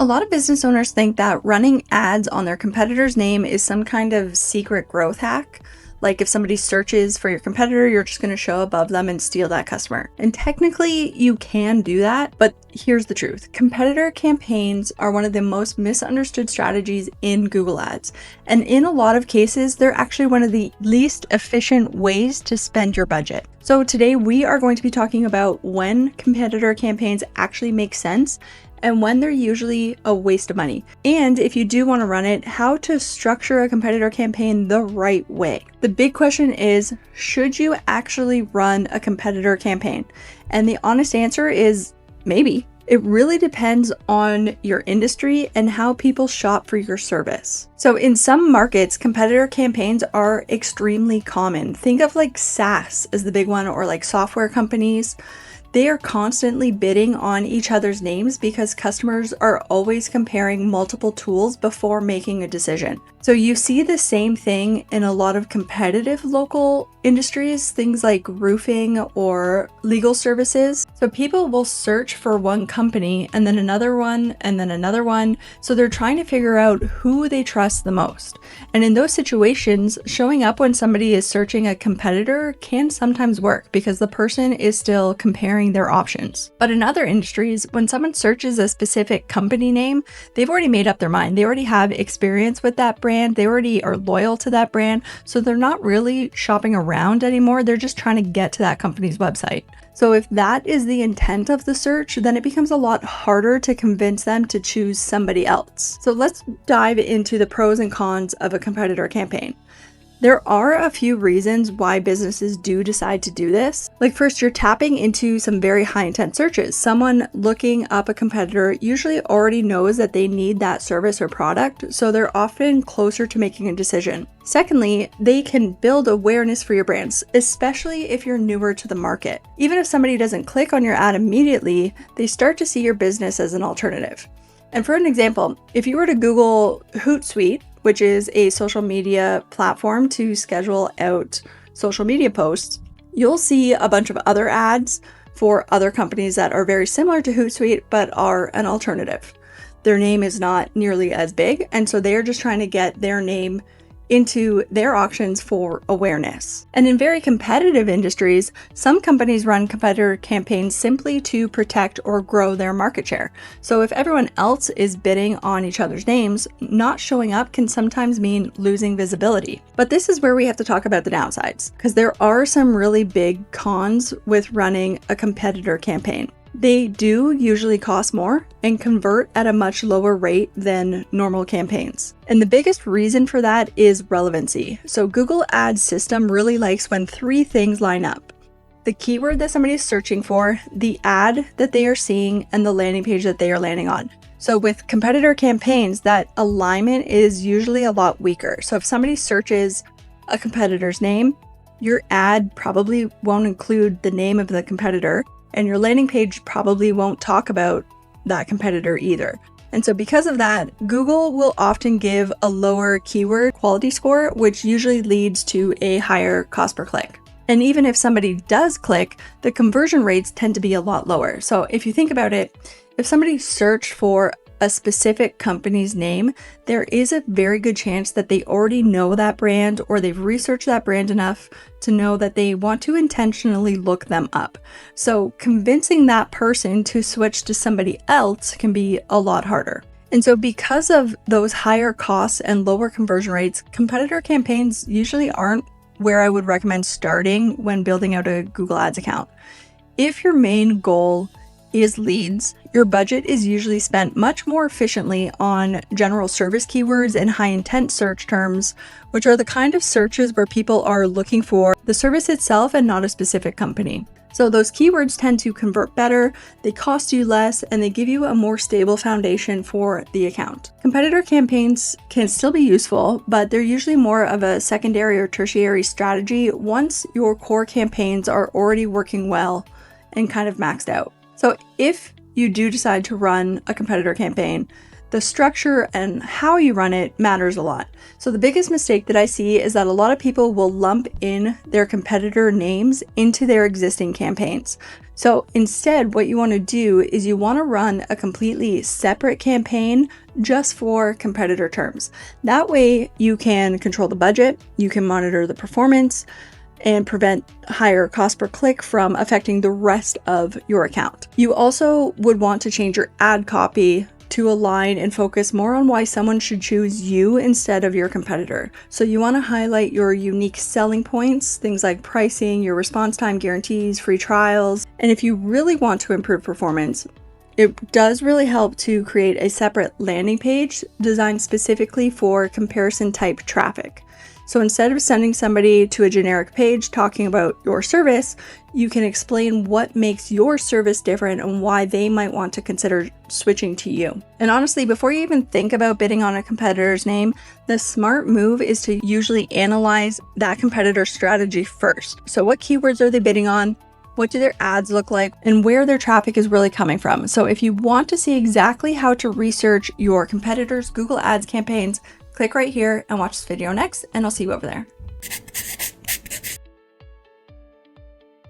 A lot of business owners think that running ads on their competitor's name is some kind of secret growth hack. Like if somebody searches for your competitor, you're just going to show above them and steal that customer. And technically, you can do that, but here's the truth. Competitor campaigns are one of the most misunderstood strategies in Google Ads. And in a lot of cases, they're actually one of the least efficient ways to spend your budget. So today we are going to be talking about when competitor campaigns actually make sense and when they're usually a waste of money. And if you do want to run it, how to structure a competitor campaign the right way. The big question is, should you actually run a competitor campaign? And the honest answer is maybe. It really depends on your industry and how people shop for your service. So in some markets, competitor campaigns are extremely common. Think of like SaaS as the big one, or like software companies. They are constantly bidding on each other's names because customers are always comparing multiple tools before making a decision. So you see the same thing in a lot of competitive local industries, things like roofing or legal services. So people will search for one company and then another one and then another one. So they're trying to figure out who they trust the most. And in those situations, showing up when somebody is searching a competitor can sometimes work because the person is still comparing their options. But in other industries, when someone searches a specific company name, they've already made up their mind. They already have experience with that brand. They already are loyal to that brand. So they're not really shopping around anymore. They're just trying to get to that company's website. So if that is the intent of the search, then it becomes a lot harder to convince them to choose somebody else. So let's dive into the pros and cons of a competitor campaign. There are a few reasons why businesses do decide to do this. Like first, you're tapping into some very high intent searches. Someone looking up a competitor usually already knows that they need that service or product, so they're often closer to making a decision. Secondly, they can build awareness for your brands, especially if you're newer to the market. Even if somebody doesn't click on your ad immediately, they start to see your business as an alternative. And for an example, if you were to Google Hootsuite, which is a social media platform to schedule out social media posts, you'll see a bunch of other ads for other companies that are very similar to Hootsuite, but are an alternative. Their name is not nearly as big, and so they're just trying to get their name into their auctions for awareness. And in very competitive industries, some companies run competitor campaigns simply to protect or grow their market share. So if everyone else is bidding on each other's names, not showing up can sometimes mean losing visibility. But this is where we have to talk about the downsides, because there are some really big cons with running a competitor campaign. They do usually cost more and convert at a much lower rate than normal campaigns. And the biggest reason for that is relevancy. So Google Ads system really likes when three things line up: the keyword that somebody is searching for, the ad that they are seeing, and the landing page that they are landing on. So with competitor campaigns, that alignment is usually a lot weaker. So if somebody searches a competitor's name, your ad probably won't include the name of the competitor, and your landing page probably won't talk about that competitor either. And so because of that, Google will often give a lower keyword quality score, which usually leads to a higher cost per click. And even if somebody does click, the conversion rates tend to be a lot lower. So if you think about it, if somebody searched for a specific company's name, there is a very good chance that they already know that brand, or they've researched that brand enough to know that they want to intentionally look them up. So convincing that person to switch to somebody else can be a lot harder. And so because of those higher costs and lower conversion rates, competitor campaigns usually aren't where I would recommend starting when building out a Google Ads account. If your main goal is leads, your budget is usually spent much more efficiently on general service keywords and high intent search terms, which are the kind of searches where people are looking for the service itself and not a specific company. So those keywords tend to convert better, they cost you less, and they give you a more stable foundation for the account. Competitor campaigns can still be useful, but they're usually more of a secondary or tertiary strategy once your core campaigns are already working well and kind of maxed out. So if you do decide to run a competitor campaign, The structure and how you run it matters a lot. So the biggest mistake that I see is that a lot of people will lump in their competitor names into their existing campaigns. So instead, what you want to do is you want to run a completely separate campaign just for competitor terms. That way you can control the budget, you can monitor the performance, and prevent higher cost per click from affecting the rest of your account. You also would want to change your ad copy to align and focus more on why someone should choose you instead of your competitor. So you want to highlight your unique selling points, things like pricing, your response time guarantees, free trials. And if you really want to improve performance, it does really help to create a separate landing page designed specifically for comparison type traffic. So instead of sending somebody to a generic page talking about your service, you can explain what makes your service different and why they might want to consider switching to you. And honestly, before you even think about bidding on a competitor's name, the smart move is to usually analyze that competitor's strategy first. So what keywords are they bidding on? What do their ads look like, and where their traffic is really coming from? So if you want to see exactly how to research your competitors' Google Ads campaigns, click right here and watch this video next, and I'll see you over there.